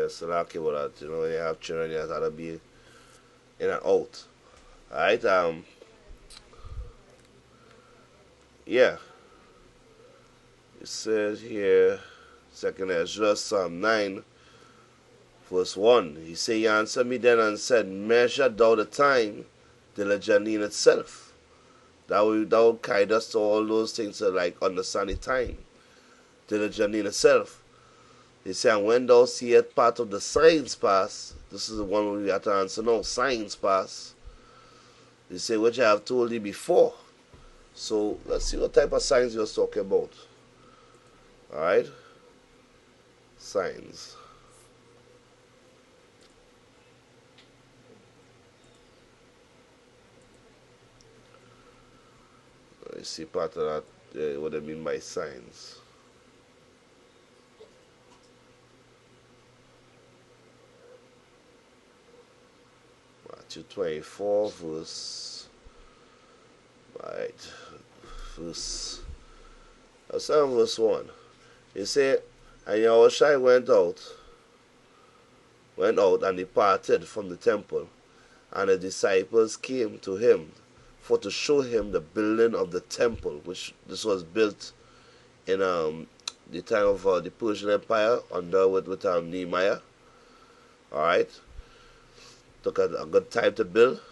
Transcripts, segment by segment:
Yeah, so lucky about that. You know, when you have children, you have to be in and out. Alright, yeah. It says here, second Ezra, Psalm 9, verse 1. He said, He answered me then and said, Measure thou the time diligently in itself. Thou guide us to all those things that like understand the time diligently in itself. He said, and when thou seest part of the signs pass, this is the one we have to answer now, signs pass. He said, which I have told thee before. So let's see what type of signs he was talking about. Alright? Signs. Let's see part of that, what I mean by signs. Matthew 24, verse. Right. Verse. Let's start verse 1. He said, and Yahushua went out and departed from the temple, and the disciples came to him for to show him the building of the temple, which this was built in the time of the Persian Empire under with Nehemiah. Alright. Took a good time to build.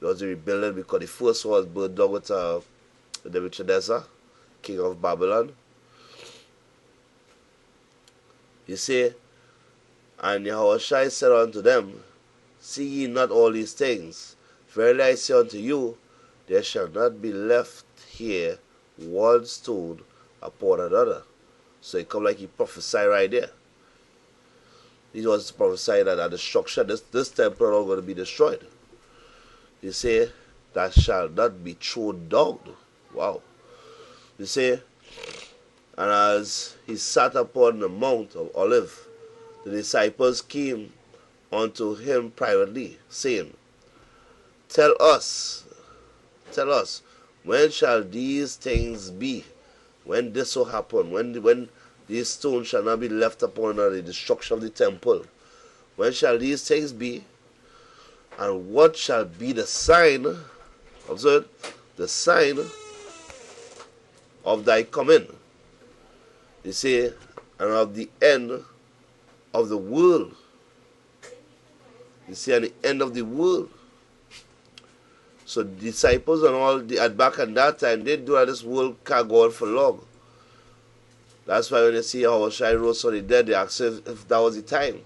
It was rebuilding because the first one was built down with Nebuchadnezzar, king of Babylon. You see, and Yahushua said unto them, see ye not all these things? Verily I say unto you, there shall not be left here one stone upon another. So it come like he prophesied right there. He was prophesying that the structure, this temple is going to be destroyed. He say, that shall not be thrown down. Wow. He say, and as he sat upon the Mount of Olives, the disciples came unto him privately, saying, Tell us, when shall these things be? When this will happen? When these stones shall not be left upon another, the destruction of the temple? When shall these things be? And what shall be the sign, observe, the sign of thy coming? You see, and of the end of the world. You see, at the end of the world. So the disciples and all at back at that time, they do that this world can't go on for long. That's why when you see how Shai rose from the dead, they asked if that was the time.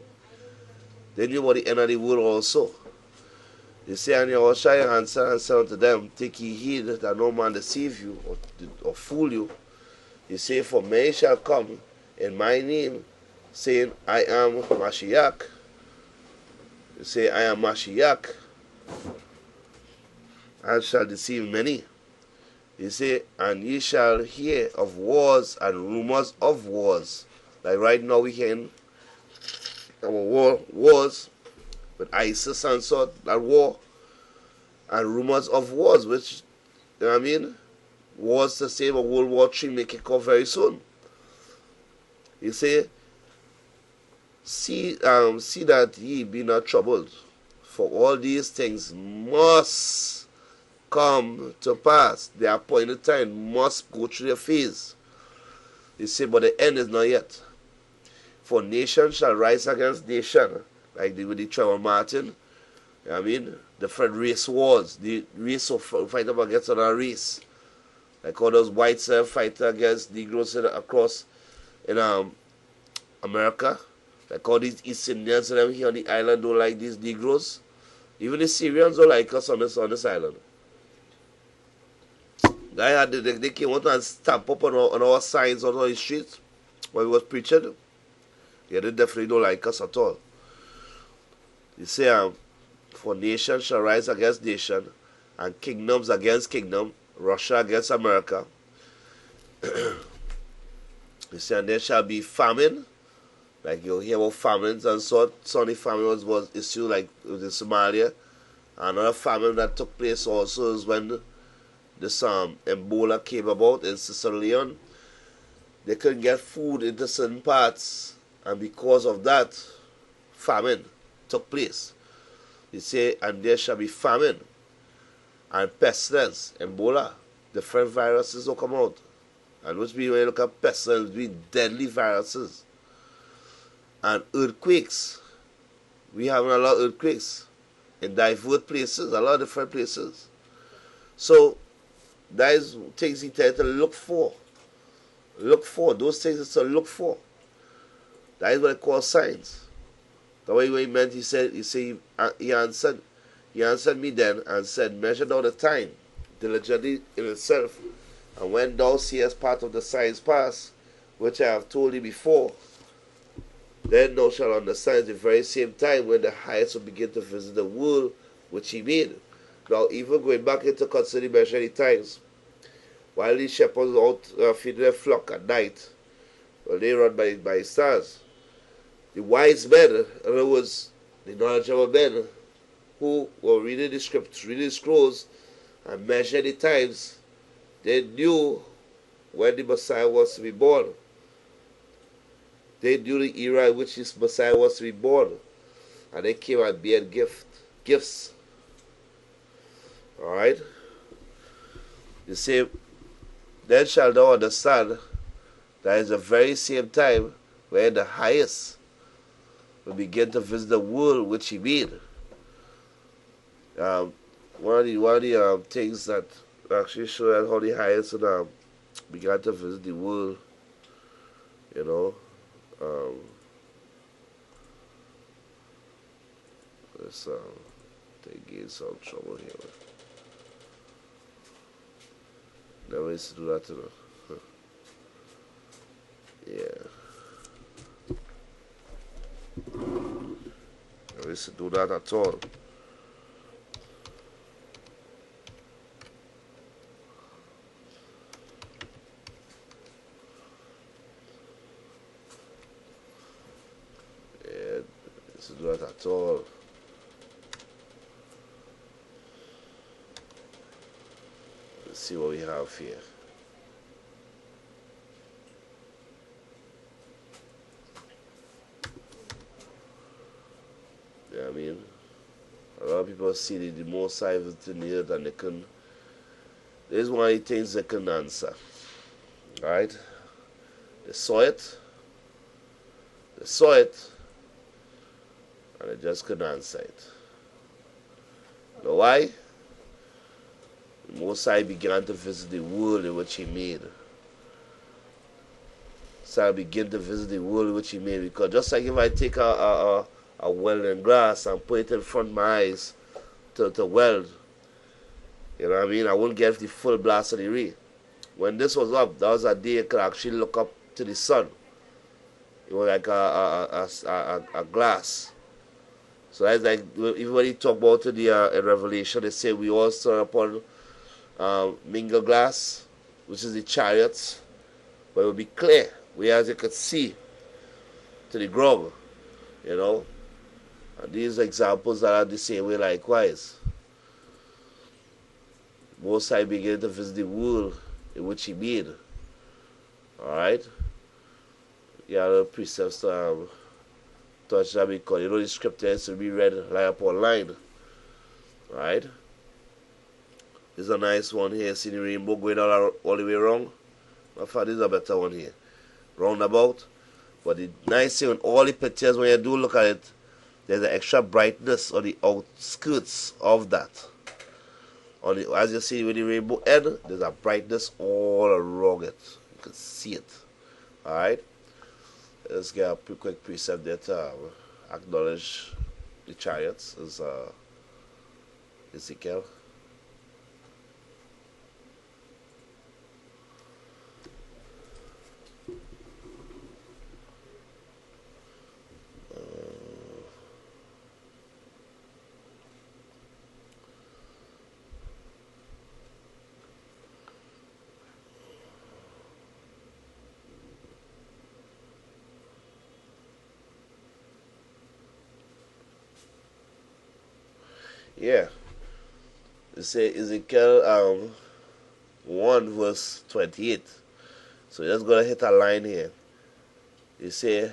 They knew about the end of the world also. You see, and Yahushua answered and said unto them, Take ye heed that no man deceive you or fool you. He said, For many shall come in my name, saying, I am Mashiach. You say, I am Mashiach, and shall deceive many. He say, and ye shall hear of wars and rumors of wars. Like right now we hearing our wars with ISIS and so that war, and rumors of wars, which, you know what I mean, wars to say about World War III may kick off very soon. He say, see that ye be not troubled, for all these things must come to pass. The appointed time must go through the phase. He say, but the end is not yet. For nation shall rise against nation, like with the Trevor Martin. You know what I mean? Different race wars. The race will fight up against another race. Like all those whites fight against Negroes across in America. Like all these East Indians and them here on the island don't like these Negroes. Even the Syrians don't like us on this island. They came out and stamp up on our signs on the streets when we was preaching. Yeah, they definitely don't like us at all. You say, for nation shall rise against nation, and kingdoms against kingdom, Russia against America. You see, and there shall be famine. Like you hear about famines and so Sunny famine was issue like in Somalia. Another famine that took place also is when this Ebola came about in Sierra Leone. They couldn't get food into certain parts, And because of that, famine took place. He say, and there shall be famine and pestilence, Ebola, different viruses will come out. And which means when you look at pestilence, it means deadly viruses. And earthquakes. We have a lot of earthquakes in diverse places, a lot of different places. So that is things he tend to look for. Look for. Those things is to look for. That is what they call signs. The way he meant, he answered me then and said, measure thou the time diligently in itself, and when thou seest part of the signs pass, which I have told thee before, then thou shalt understand the very same time when the highest will begin to visit the world which he made. Now, even going back into considering many times, while these shepherds out feeding their flock at night, well, they run by stars. The wise men, in other words, the knowledgeable men who were reading the scriptures, reading the scrolls, and measuring the times, they knew when the Messiah was to be born. They knew the era in which this Messiah was to be born. And they came and bear gifts. Alright? You say, then shalt thou understand that is the very same time when the highest will begin to visit the world which he made. One of the things that actually show us how the highest began to visit the world, you know. Let's they get some trouble here. Never used to do that, you know. Yeah. Never used to do that at all. Yeah, used to do that at all. Let's see what we have here. Yeah, I mean, a lot of people see the more side of the near than they can. There's one of the things they can answer. Right? They saw it, and they just couldn't answer it. You know why? The Most High began to visit the world in which he made. So I begin to visit the world in which he made, because just like if I take a welding glass and put it in front of my eyes to weld, you know what I mean, I wouldn't get the full blast of the ray. When this was up, that was a day I could actually look up to the sun. It was like a glass. So that's like, even when you talk about it in Revelation, they say we all saw upon mingle glass, which is the chariots, but it will be clear, whereas you could see to the ground, you know. And these examples are the same way likewise. Most High began to visit the world in which he made. Alright? Yeah, the precepts to touch that, because you know the scripture has to be read line upon line. Alright? This is a nice one here. See the rainbow going all the way wrong? I thought this is a better one here. Roundabout. But the nice thing with all the pictures, when you do look at it, there's an extra brightness on the outskirts of that. As you see with the rainbow end, there's a brightness all around it. You can see it. Alright? Let's get a quick precept there to acknowledge the chariots. Is Ezekiel. Yeah. It say Ezekiel 1 verse 28. So just gonna hit a line here. You say,